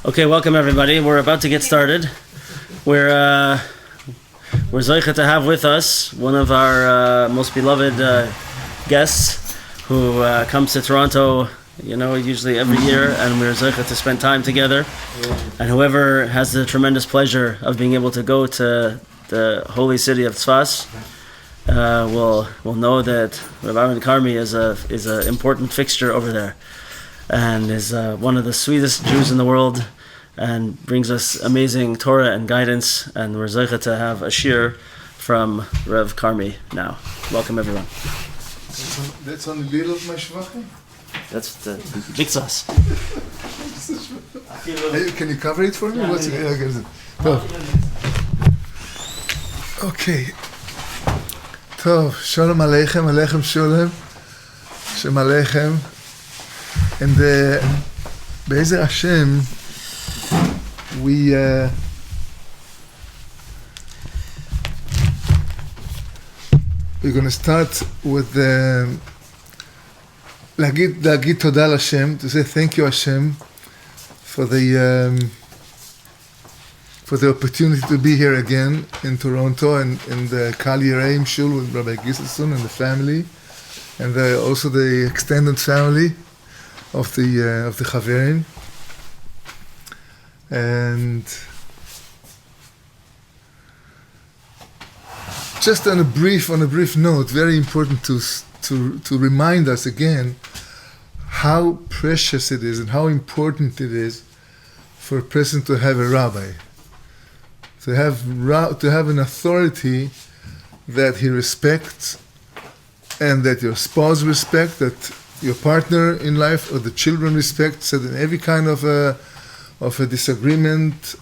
Okay, welcome everybody. We're about to get started. We're Zoicha to have with us one of our most beloved guests who comes to Toronto, usually every year, and we're Zoicha to spend time together. And whoever has the tremendous pleasure of being able to go to the holy city of Tzfat will know that Rav Aharon Carmi is an important fixture over there, and is one of the sweetest Jews in the world, and brings us amazing Torah and guidance. And we're zeicha to have a shir from Rav Carmi now. Welcome everyone. That's on the little of my shvachim? That's the mitzvahs. Can you cover it for me? Yeah, Okay. Tov, shalom aleichem, aleichem shalom, shalom aleichem. And Be'ezer Hashem, we're going to start with להגיד תודה להשם, to say thank you Hashem for the opportunity to be here again in Toronto and in the Kal Yiraim Shul with Rabbi Gisselson and the family, and also the extended family of the Chaverim. And just on a brief note, very important to remind us again how precious it is and how important it is for a person to have a rabbi, to have an authority that he respects, and that your spouse respects, that your partner in life or the children respect, so that in every kind of a disagreement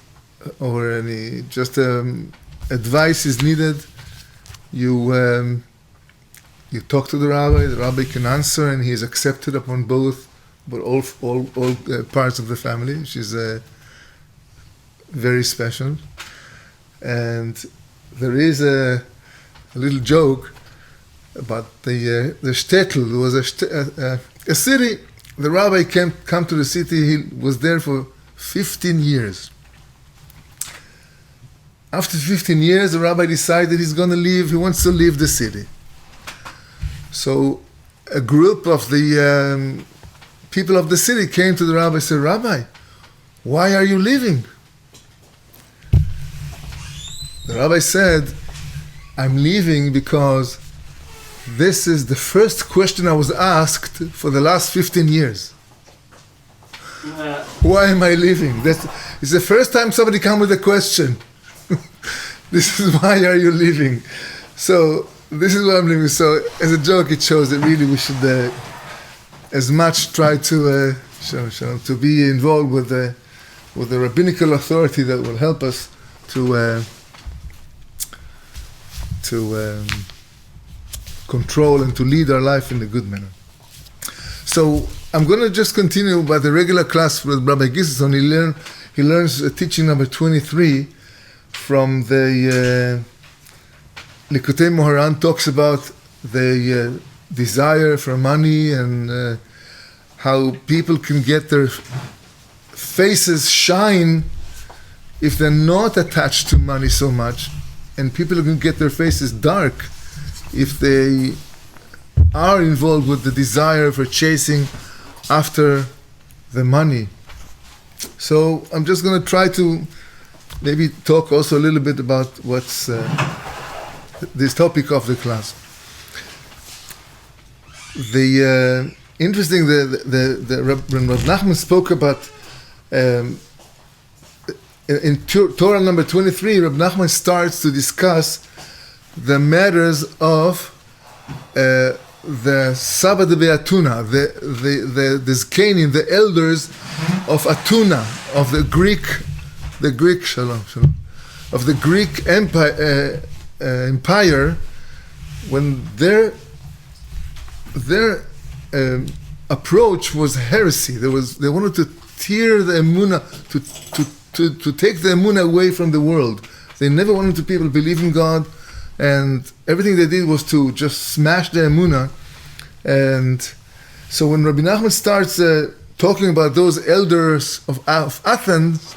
or any advice is needed, you talk to the rabbi can answer, and he is accepted upon all parts of the family, which is very special. And there is a little joke about the shtetl. There was a city. The rabbi come to the city. He was there for 15 years. After 15 years, the rabbi decided he's going to leave. He wants to leave the city. So a group of the people of the city came to the rabbi and said, "Rabbi, why are you leaving?" The rabbi said, "I'm leaving because this is the first question I was asked for the last 15 years. Why am I leaving? It's the first time somebody come with a question. This is why are you leaving? So this is why I'm leaving." So as a joke, it shows that really we should as much try to be involved with the rabbinical authority that will help us to control and to lead our life in a good manner. So I'm going to just continue by the regular class with Rabbi Gisselson. He learns teaching number 23 from the Likutei Moharan. Talks about the desire for money and how people can get their faces shine if they're not attached to money so much, and people can get their faces dark if they are involved with the desire for chasing after the money. So I'm just going to try to maybe talk also a little bit about what's this topic of the class. The interesting, the Rav Nachman spoke about in Torah number 23. Rav Nachman starts to discuss the matters of the Sabbath Be'atuna, the Zkanim, the elders of Atuna, of the Greek Shalom, of the Greek empire, when their approach was heresy. They wanted to tear the emunah, to take the emunah away from the world. They never wanted to people believe in God, and everything they did was to just smash the emunah. And so when Rabbi Nachman starts talking about those elders of Athens,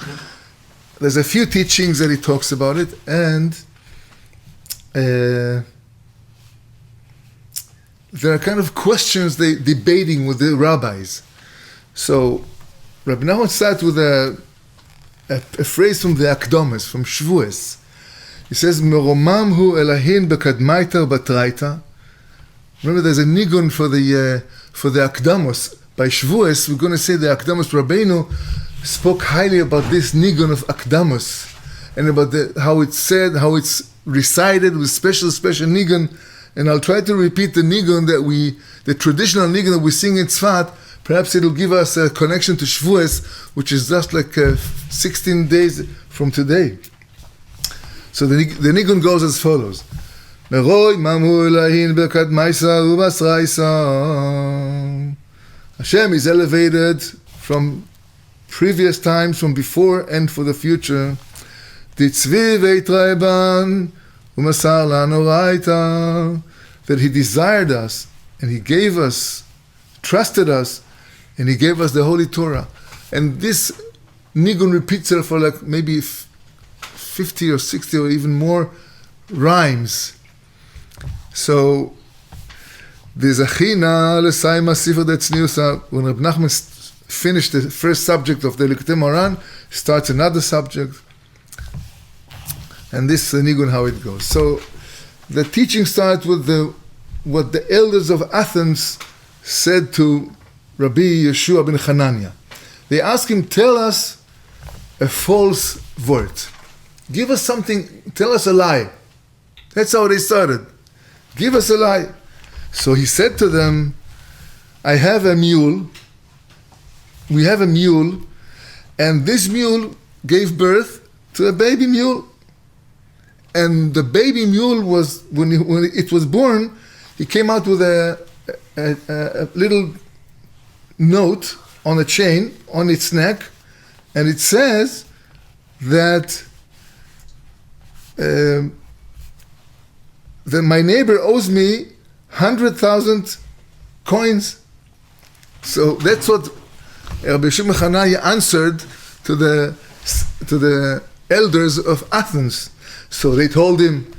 there's a few teachings that he talks about it, and there are kind of questions they debating with the rabbis. So Rabbi Nahum starts with a phrase from the Akdomus, from Shavuos. He says, "Meromam hu elahin bekadmaita batraita." Remember, there's a nigun for the Akdamos. By Shavuos, we're going to say the Akdamos Rabbeinu spoke highly about this nigun of Akdamos, and about how it's said, how it's recited with special nigun. And I'll try to repeat the nigun the traditional nigun that we sing in Tzfat. Perhaps it'll give us a connection to Shavuos, which is just like 16 days from today. So the nigun goes as follows. Hashem is elevated from previous times, from before and for the future. That he desired us, and he gave us, trusted us, and he gave us the Holy Torah. And this nigun repeats it for like maybe 50 or 60 or even more rhymes. So, the Zachina l'Saima Sifra Detzniusa, when Reb Nachman finished the first subject of the Likutei Moharan, starts another subject. And this is the nigun how it goes. So, the teaching starts with what the elders of Athens said to Rabbi Yeshua ben Hanania. They asked him, tell us a false word. Give us something, tell us a lie. That's how they started. Give us a lie. So he said to them, I have a mule. We have a mule, and this mule gave birth to a baby mule. And the baby mule was, when it was born, he came out with a little note on a chain on its neck, and it says that my neighbor owes me 100,000 coins. So that's what Rabbi Shimon Chananya answered to the elders of Athens. So they told him,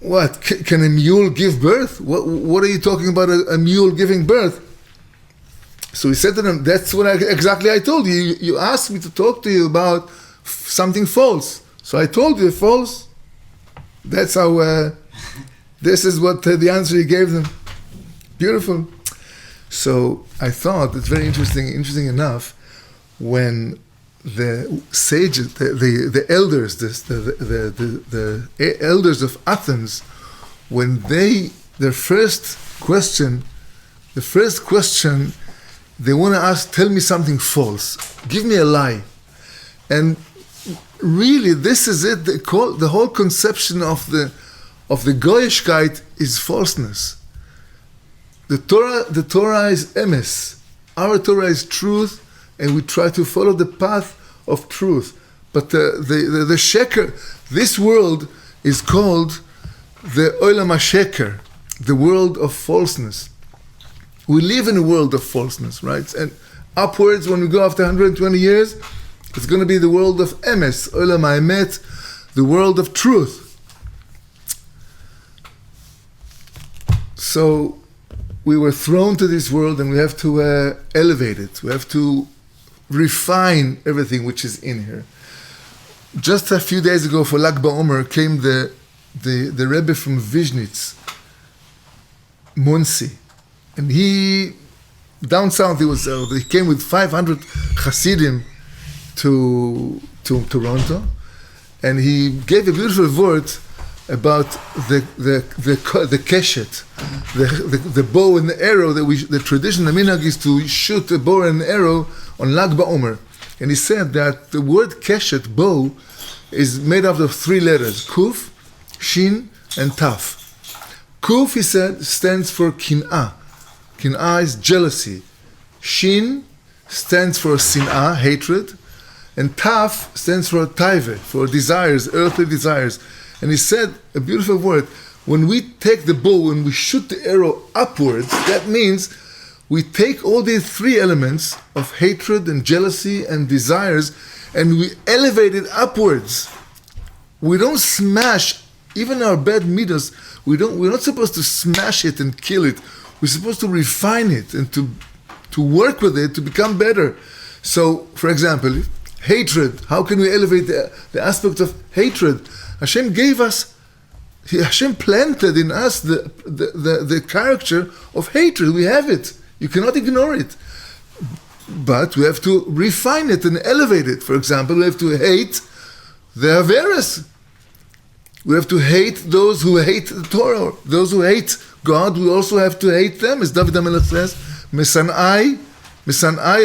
what, can a mule give birth? What are you talking about, a mule giving birth? So he said to them, that's what exactly I told you. You asked me to talk to you about something false. So I told you false. That's how, this is what the answer he gave them. Beautiful. So I thought it's very interesting enough, when the sages, the elders, the elders of Athens, when the first question, they want to ask, tell me something false, give me a lie. And really, this is it. The whole conception of the Goyishkeit is falseness. The Torah is emes. Our Torah is truth, and we try to follow the path of truth. But the sheker, this world is called the olam hasheker, the world of falseness. We live in a world of falseness, right? And upwards, when we go after 120 years, it's going to be the world of emes, olam ha'emet, the world of truth. So we were thrown to this world, and we have to elevate it. We have to refine everything which is in here. Just a few days ago, for Lag BaOmer, came the Rebbe from Vizhnitz, Munsi, and he down south. He came with 500 Hasidim to Toronto, and he gave a beautiful word about the keshet, the bow and the arrow that the tradition, the minhag, is to shoot a bow and arrow on Lag BaOmer. And he said that the word keshet, bow, is made up of 3 letters: kuf, shin, and taf. Kuf, he said, stands for kin'ah. Kin'ah is jealousy. Shin stands for sin'ah, hatred. And taf stands for taive, for desires, earthly desires. And he said a beautiful word: when we take the bow and we shoot the arrow upwards, that means we take all these three elements of hatred and jealousy and desires and we elevate it upwards. We don't smash even our bad midas. We're not supposed to smash it and kill it. We're supposed to refine it and to work with it to become better. So, for example, hatred. How can we elevate the aspect of hatred? Hashem planted in us the character of hatred. We have it. You cannot ignore it. But we have to refine it and elevate it. For example, we have to hate the Averas. We have to hate those who hate the Torah. Those who hate God, we also have to hate them. As David HaMelech says, Mesanai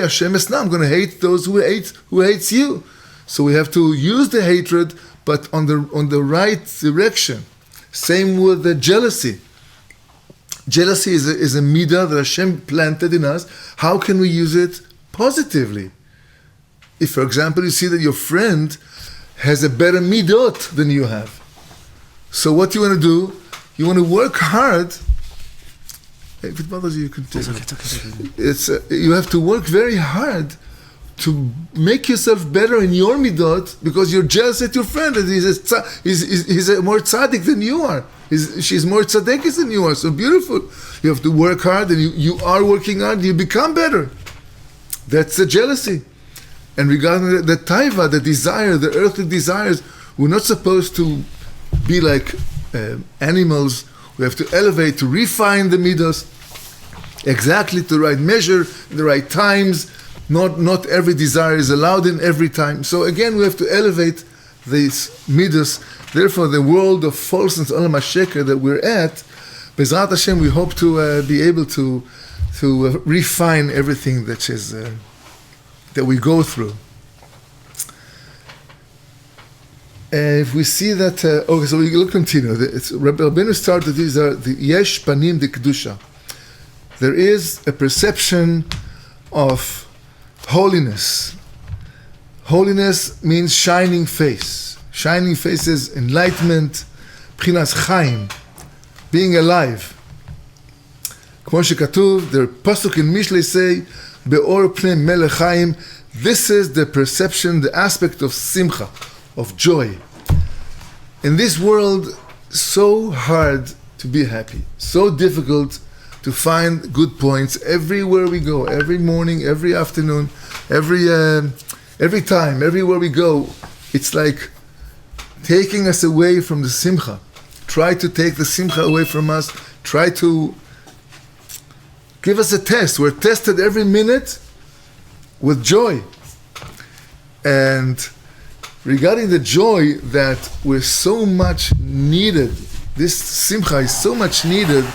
Hashem esna. I'm going to hate those who hates you. So we have to use the hatred, but on the right direction. Same with the jealousy. Jealousy is a midah that Hashem planted in us. How can we use it positively? If, for example, you see that your friend has a better midot than you have. So what you want to do, you want to work hard. If it bothers you, you can take it. You have to work very hard to make yourself better in your midot because you're jealous at your friend and he's a more tzaddik than you are. She's more tzaddikis than you are. So beautiful. You have to work hard and you are working hard. You become better. That's the jealousy. And regarding the taiva, the desire, the earthly desires, we're not supposed to be like animals. We have to elevate, to refine the midos exactly to the right measure, the right times. Not every desire is allowed in every time. So again, we have to elevate these midos. Therefore, the world of falseness, olam hasheker that we're at, Bezrat Hashem, we hope to be able to refine everything that is that we go through. If we see that, okay, so we will continue. Rabbeinu started, these are the yesh panim de kedusha. There is a perception of holiness. Holiness means shining face. Shining face is enlightenment, b'chinas chaim, being alive. כמו שכתוב, the pasuk in Mishlei say, be'or pnei melech chaim. This is the perception, the aspect of simcha, of joy. In this world, so hard to be happy, so difficult to find good points everywhere we go, every morning, every afternoon, every time, everywhere we go. It's like taking us away from the simcha. Try to take the simcha away from us. Try to give us a test. We're tested every minute with joy. And regarding the joy that we're so much needed, this simcha is so much needed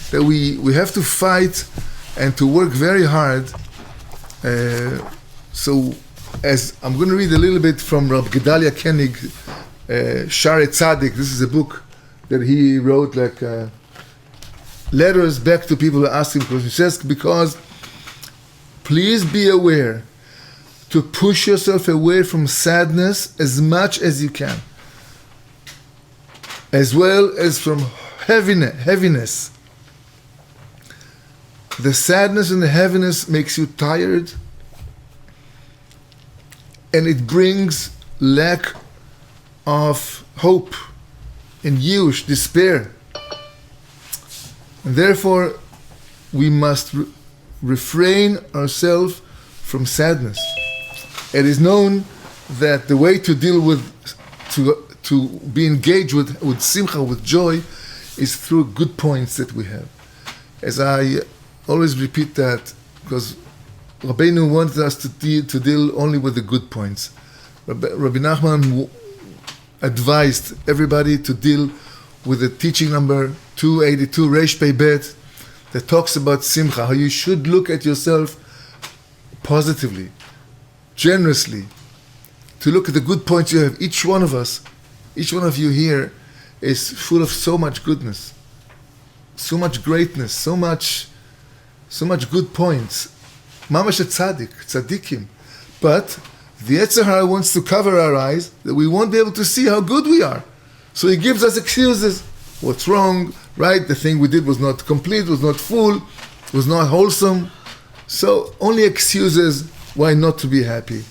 that we have to fight and to work very hard. So as I'm going to read a little bit from Rab Gedalia Koenig, Share Tzaddik. This is a book that he wrote, like letters back to people who ask him questions. He says, because please be aware to push yourself away from sadness as much as you can, as well as from heaviness. The sadness and the heaviness makes you tired, and it brings lack of hope and yush, despair. And therefore, we must refrain ourselves from sadness. It is known that the way to deal with, to be engaged with simcha, with joy, is through good points that we have. As I always repeat that, because Rabbeinu wanted us to deal only with the good points. Rabbi Nachman advised everybody to deal with the teaching number 282, Reish Pei Bet, that talks about simcha, how you should look at yourself positively, generously, to look at the good points you have. Each one of us, each one of you here is full of so much goodness, so much greatness, so much good points. Mamash tzaddikim. But the Yetzer Hara wants to cover our eyes that we won't be able to see how good we are. So he gives us excuses. What's wrong, right? The thing we did was not complete, was not full, was not wholesome. So only excuses why not to be happy.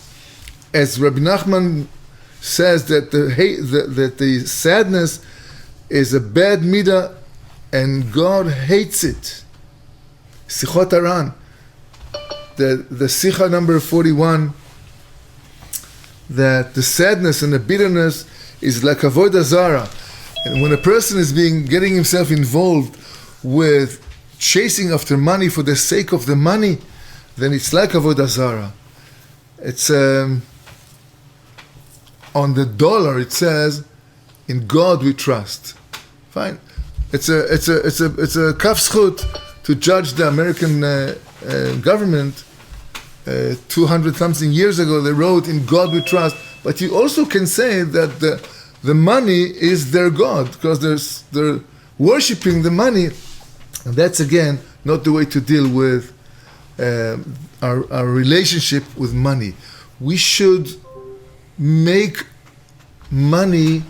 As Rabbi Nachman says that the sadness is a bad midah and God hates it. Sichot Aran, the Sikha number 41, that the sadness and the bitterness is like Avoidazara. And when a person is getting himself involved with chasing after money for the sake of the money, then it's like Avoidazara. It's on the dollar it says, "In God we trust." Fine. It's a kaf zchut to judge the American government. 200 something years ago they wrote, "In God we trust." But you also can say that the money is their God, because they're worshipping the money, and that's again not the way to deal with our relationship with money. We should make money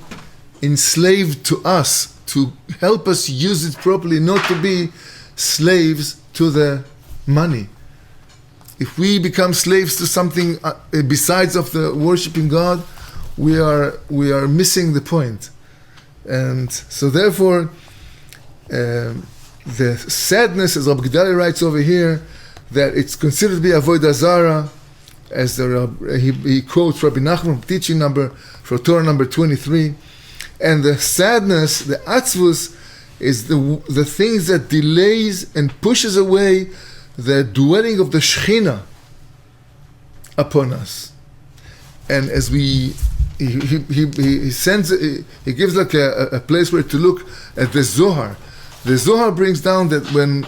enslaved to us, to help us use it properly, not to be slaves to the money. If we become slaves to something besides of the worshiping God, we are missing the point. And so therefore, the sadness, as Rabbi Gedalia writes over here, that it's considered to be Avoidazara, as he quotes Rabbi Nachman teaching for Torah number 23. And the sadness, the atzvus, is the things that delays and pushes away the dwelling of the Shekhinah upon us. And as he gives like a place where to look at the Zohar. The Zohar brings down that when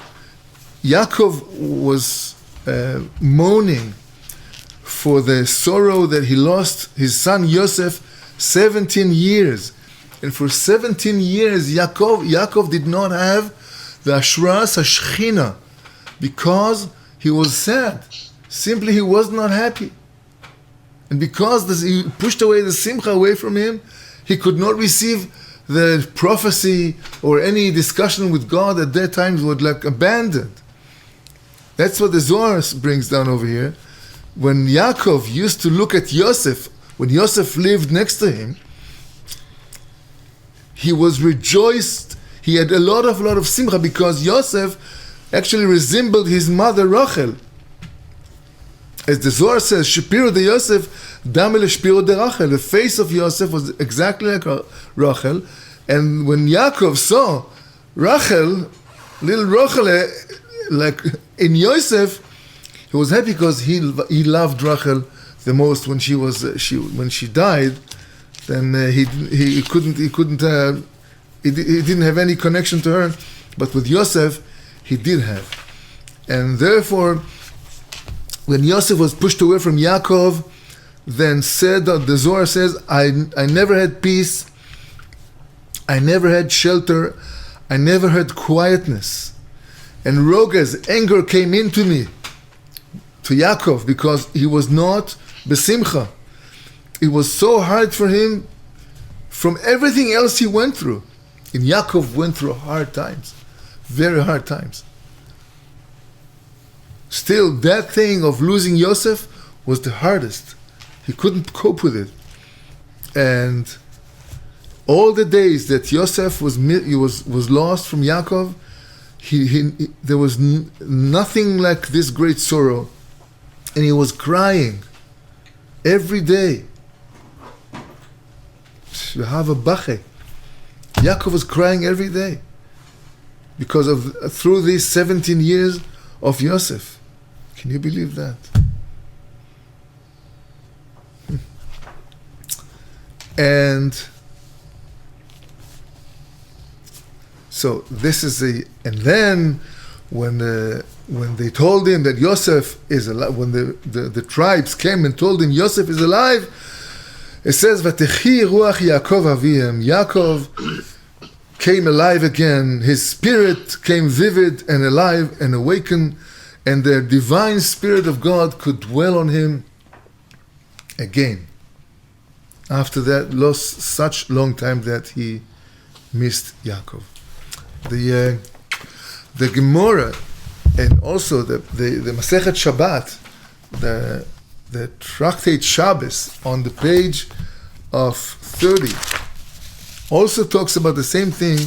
Yaakov was mourning for the sorrow that he lost his son Yosef 17 years. And for 17 years, Yaakov did not have the Ashras HaShechina because he was sad. Simply, he was not happy. And because he pushed away the Simha away from him, he could not receive the prophecy or any discussion with God at that time was like abandoned. That's what the Zohar brings down over here. When Yaakov used to look at Yosef, when Yosef lived next to him, he was rejoiced. He had a lot of simcha because Yosef actually resembled his mother Rachel. As the Zohar says, Shapiro de Yosef, Damel Shapiro de Rachel. The face of Yosef was exactly like Rachel. And when Yaakov saw Rachel, little Rachel, like in Yosef, he was happy because he loved Rachel the most when she died. Then he didn't have any connection to her, but with Yosef he did have. And therefore, when Yosef was pushed away from Yaakov, then the Zohar says, I never had peace, I never had shelter, I never had quietness. And Roga's anger came into me, to Yaakov, because he was not besimcha. It was so hard for him from everything else he went through. And Yaakov went through hard times, very hard times. Still, that thing of losing Yosef was the hardest. He couldn't cope with it. And all the days that Yosef was lost from Yaakov, there was nothing like this great sorrow. And he was crying every day. Yaakov was crying every day because through these 17 years of Yosef. Can you believe that? And so this is and then when they told him that Yosef is alive, when the tribes came and told him Yosef is alive, it says, "Vatechi ruach Yaakov avihem." Yaakov came alive again. His spirit came vivid and alive and awakened, and the divine spirit of God could dwell on him again. After that, lost such long time that he missed Yaakov. The Gemara And also the Masechet Shabbat, the Tractate Shabbos on the page of 30 also talks about the same thing,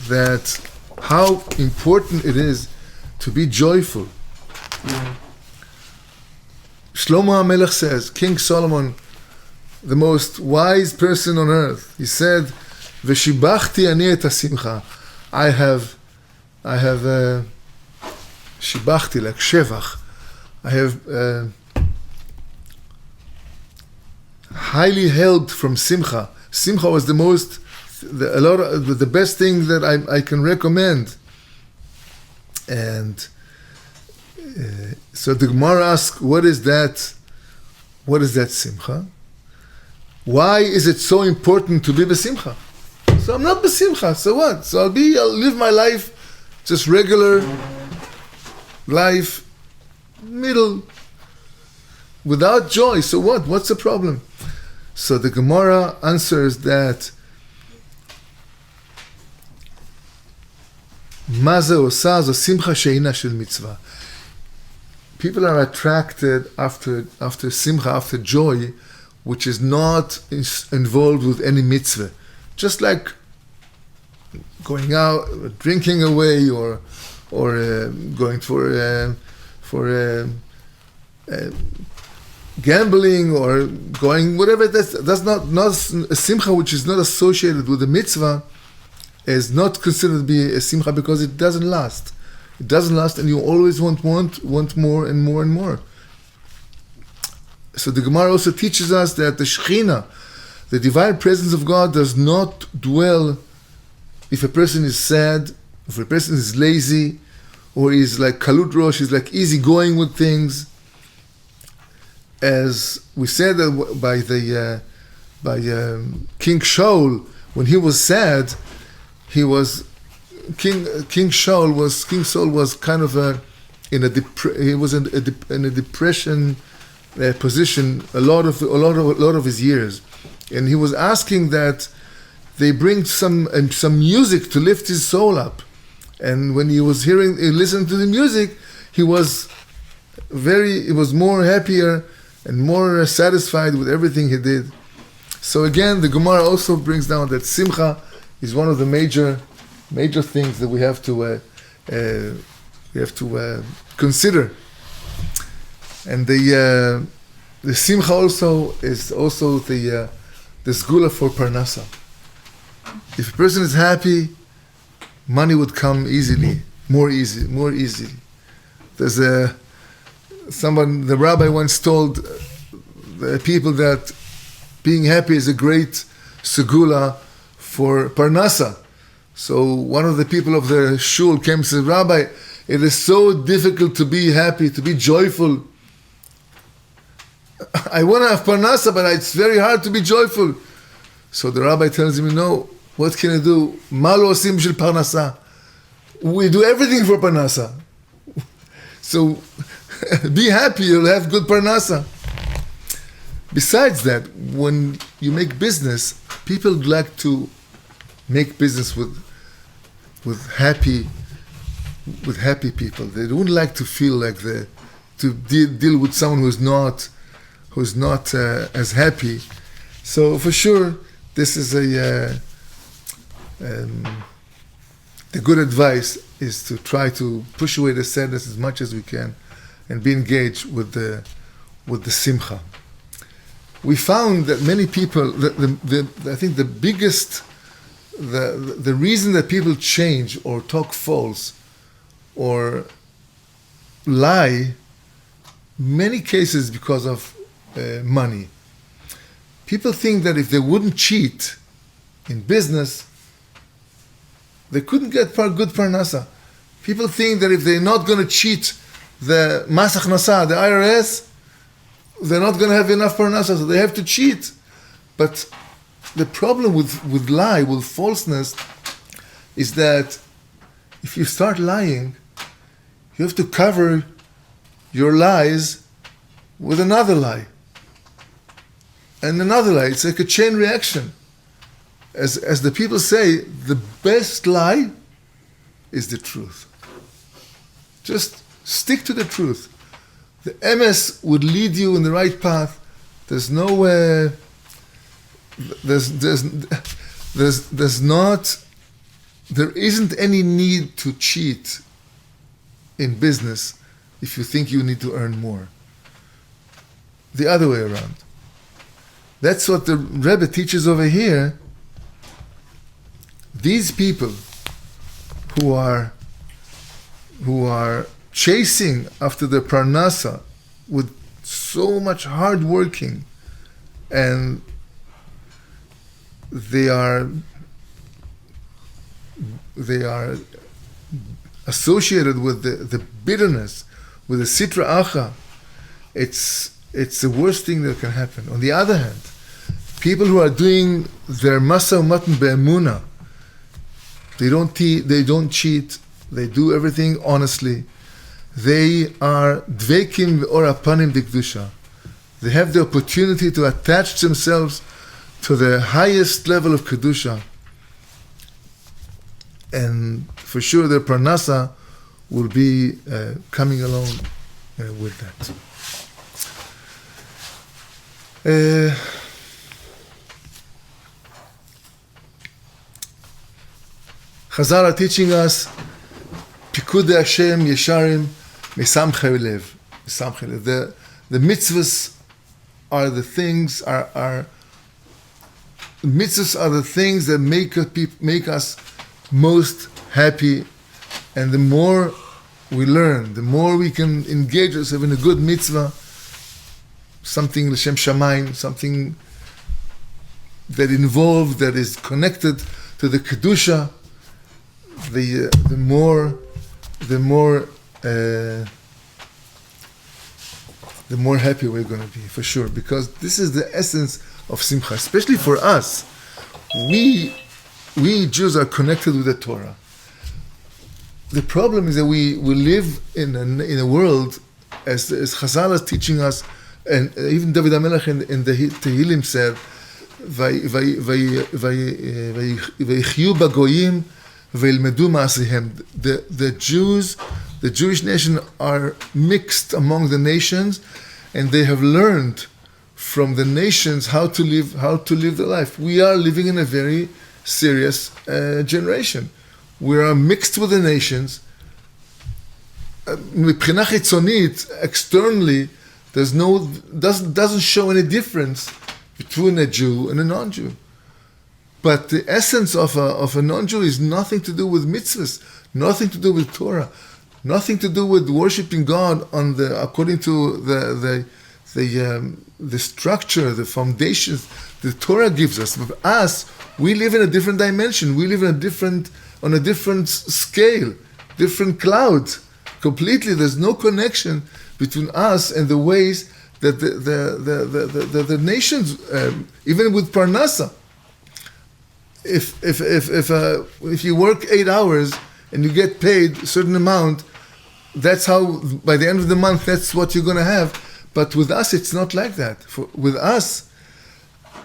that how important it is to be joyful. Shlomo HaMelech says, King Solomon, the most wise person on earth, he said, "V'shibachti ani et hasimcha." I have shibachti, like shevach. I have highly held from Simha. Simha was the best thing that I can recommend. And so the Gemara asks, what is that Simha? Why is it so important to be besimcha? So I'm not besimcha, so what? So I'll live my life, just regular life, middle, without joy. So what? What's the problem? So the Gemara answers that simcha sheina shel mitzvah. People are attracted after simcha, after joy, which is not involved with any mitzvah. Just like going out, drinking away, or going for gambling, or going whatever. That's not a simcha which is not associated with the mitzvah, is not considered to be a simcha because it doesn't last. It doesn't last, and you always want more and more and more. So the Gemara also teaches us that the Shekhinah, the divine presence of God, does not dwell if a person is sad, if a person is lazy, or is like kalut rosh, is like easygoing with things. As we said by King Shaul, when he was sad, King Saul was kind of in a depression position a lot of his years, and he was asking that they bring some music to lift his soul up. And when he was listening to the music, he was more happier and more satisfied with everything he did. So again, the Gemara also brings down that simcha is one of the major things that we have to consider. And the simcha also is also the segula for parnasa. If a person is happy, money would come more easily. There's the rabbi once told the people that being happy is a great segula for parnasa. So one of the people of the shul came and said, "Rabbi, it is so difficult to be happy, to be joyful. I want to have parnasa, but it's very hard to be joyful." So the rabbi tells him, "No, what can I do? Ma lo osim shel parnasa. We do everything for parnasa. So be happy, you'll have good parnasa." Besides that, when you make business, people like to make business with happy people. They don't like to feel like to deal with someone who's not as happy. So for sure, this is the good advice is to try to push away the sadness as much as we can, and be engaged with the simcha. We found that many people, I think the biggest, the reason that people change or talk false or lie, many cases because of money. People think that if they wouldn't cheat in business, they couldn't get good parnasa. People think that if they're not going to cheat the Mas Achnasa, the IRS, they're not going to have enough parnasa, so they have to cheat. But the problem with lie, with falseness, is that if you start lying, you have to cover your lies with another lie. And another lie. It's like a chain reaction. As the people say, the best lie is the truth. Just stick to the truth. The emes would lead you in the right path. There's no there isn't any need to cheat in business if you think you need to earn more. The other way around. That's what the Rebbe teaches over here. These people who are chasing after the parnasa with so much hard working, and they are associated with the bitterness, with the sitra acha. It's the worst thing that can happen. On the other hand, people who are doing their masa u'matan be'emunah, they don't cheat, they do everything honestly. They are dvekim ve'or apanim dikdusha. They have the opportunity to attach themselves to the highest level of kedusha, and for sure their parnasa will be coming along with that. Chazal are teaching us Pikudei Hashem Yesharim Mesamchei Lev. The mitzvahs are the things mitzvahs are the things that make us most happy, and the more we learn, the more we can engage ourselves in a good mitzvah, something l'shem shamayim, something that is connected to the kedusha, the more happy we're going to be, for sure, because this is the essence of Simha, especially for us. We Jews are connected with the Torah. The problem is that we live in a world, as Chazal is teaching us, and even David HaMelech in the Tehillim said, "Vayichyu bagoyim ve'ilmedu ma'asihem." The Jews, the Jewish nation, are mixed among the nations, and they have learned from the nations how to live their life. We are living in a very serious generation. We are mixed with the nations. מבחינה חיצונית, externally, doesn't show any difference between a Jew and a non-Jew. But the essence of a non-Jew is nothing to do with mitzvahs, nothing to do with Torah, nothing to do with worshiping God according to the structure, the foundations the Torah gives us. But us, we live in a different dimension. We live on a different scale, different clouds. Completely, there's no connection between us and the ways that the nations, even with parnasa. If you work 8 hours and you get paid a certain amount, that's how by the end of the month that's what you're going to have. But with us, it's not like that. With us,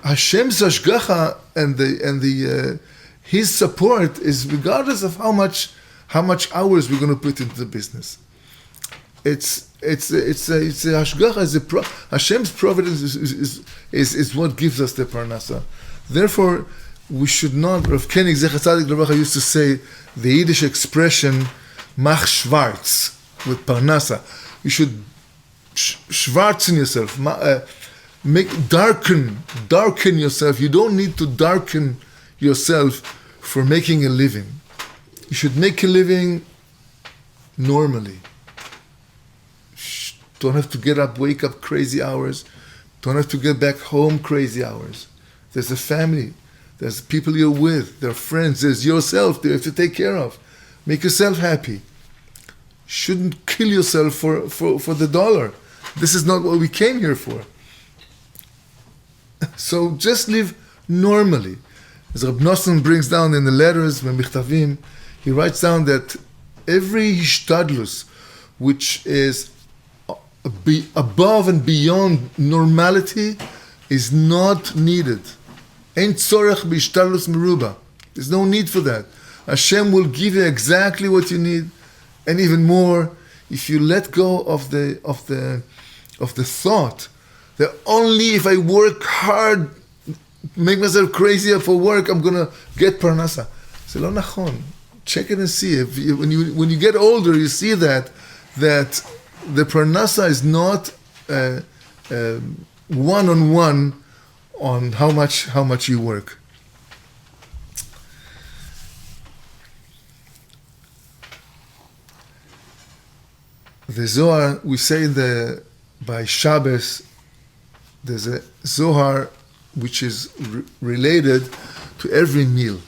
Hashem's hashgacha and His support is regardless of how much hours we're going to put into the business. It's a hashgacha. Hashem's providence is what gives us the parnasa. Therefore, we should not. Rav Koenig Zecher Tzadik Levracha used to say the Yiddish expression "mach schwarz" with parnasa. You should schwarzen yourself, darken yourself. You don't need to darken yourself for making a living. You should make a living normally. Don't have to wake up crazy hours. Don't have to get back home crazy hours. There's a family. There's people you're with. There are friends. There's yourself that you have to take care of. Make yourself happy. Shouldn't kill yourself for the dollar. This is not what we came here for. So just live normally. As Reb Nosson brings down in the letters, Michtavim, he writes down that every hishtadlus, which is above and beyond normality, is not needed. Ein tzorech b'hishtadlus meruba. There's no need for that. Hashem will give you exactly what you need, and even more. if you let go of the thought that only if I work hard, make myself crazy for work, I'm gonna get parnasa. So lo nachon. Check it and see. When you get older, you see that the parnasa is not one-on-one on how much you work. The Zohar, we say by Shabbos, there's a Zohar which is related to every meal.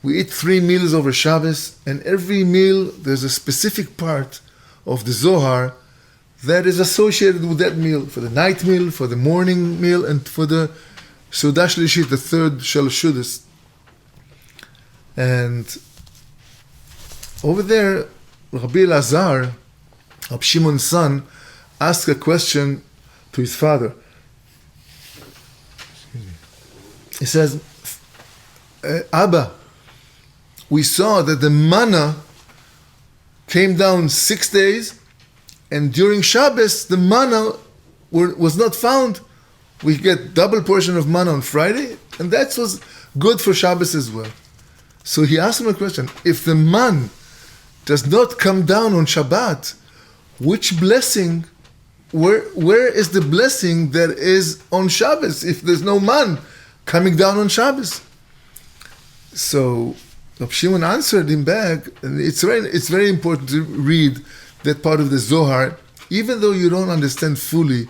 We eat 3 meals over Shabbos, and every meal there's a specific part of the Zohar that is associated with that meal, for the night meal, for the morning meal, and for the Sudah Shlishit, the third Shel Shudas. And over there, Rabbi Elazar, Rab Shimon's son, asked a question to his father. He says, Abba, we saw that the manna came down 6 days, and during Shabbos, the manna was not found. We get double portion of manna on Friday, and that was good for Shabbos as well. So he asked him a question. If the man does not come down on Shabbat, which blessing, where is the blessing that is on Shabbos if there's no man coming down on Shabbos? So Rab Shimon answered him back, and it's very important to read that part of the Zohar, even though you don't understand fully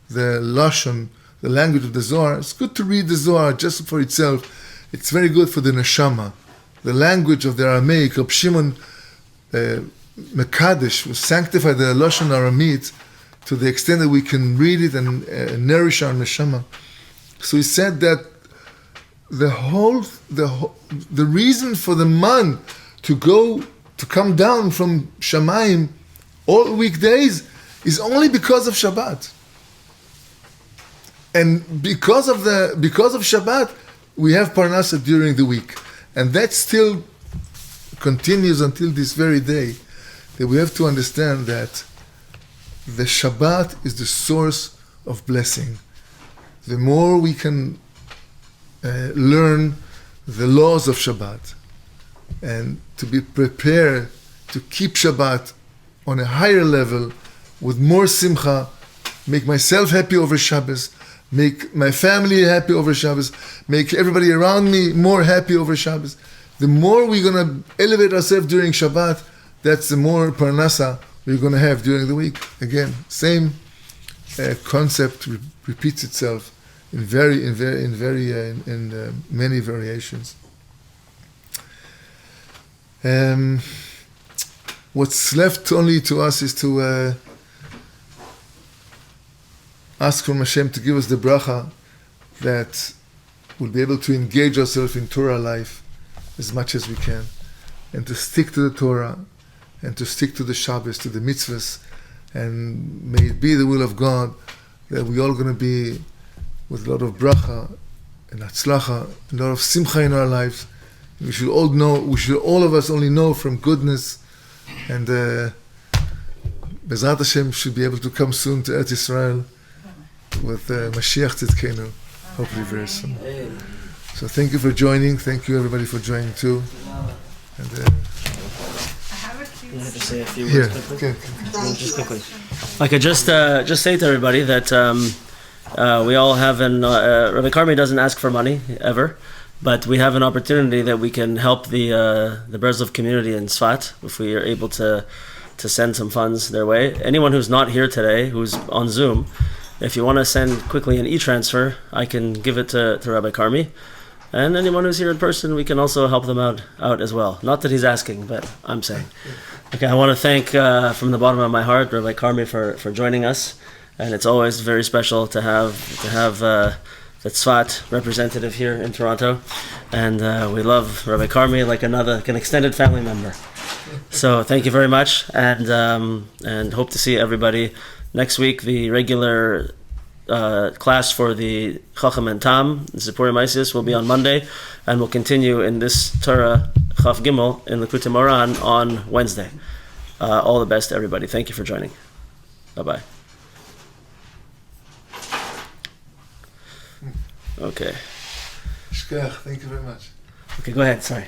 the Lashon, the language of the Zohar. It's good to read the Zohar just for itself. It's very good for the neshama, the language of the Aramaic. Rab Shimon Mekadesh will sanctify the Lashon Aramaic to the extent that we can read it and nourish our neshama. So he said that the reason for the man to come down from Shamayim all weekdays is only because of Shabbat. And because of Shabbat, we have Parnasa during the week. And that still continues until this very day, that we have to understand that the Shabbat is the source of blessing. The more we can learn the laws of Shabbat and to be prepared to keep Shabbat on a higher level with more simcha, make myself happy over Shabbos, make my family happy over Shabbos, make everybody around me more happy over Shabbos. The more we're going to elevate ourselves during Shabbat, that's the more parnasa we're going to have during the week. Again, same concept repeats itself in many variations. What's left only to us is to ask from Hashem to give us the bracha that we'll be able to engage ourselves in Torah life as much as we can, and to stick to the Torah, and to stick to the Shabbos, to the mitzvahs, and may it be the will of God that we're all going to be with a lot of bracha and atzlacha, a lot of simcha in our lives. We should all of us only know from goodness, and Bezrat Hashem should be able to come soon to Eretz Israel with Mashiach Tzidkenu, hopefully very soon. So thank you for joining. Thank you everybody for joining too. And I have a few. You have to say a few words quickly. okay. Just quickly. I could just say to everybody that we all have Rabbi Carmi doesn't ask for money ever, but we have an opportunity that we can help the Breslov community in Tzfat if we are able to send some funds their way. Anyone who's not here today, who's on Zoom, if you want to send quickly an e-transfer, I can give it to Rabbi Carmi. And anyone who's here in person, we can also help them out as well. Not that he's asking, but I'm saying. Okay, I want to thank from the bottom of my heart Rabbi Carmi for joining us. And it's always very special to have the Tzfat representative here in Toronto. And we love Rabbi Carmi like an extended family member. So thank you very much, and hope to see everybody next week. The regular class for the Chacham and Tam, Zipurim Isis, will be on Monday, and we'll continue in this Torah Chaf Gimel in Likutei Moharan on Wednesday. All the best to everybody. Thank you for joining. Bye-bye. Okay. Shkach, thank you very much. Okay, go ahead. Sorry.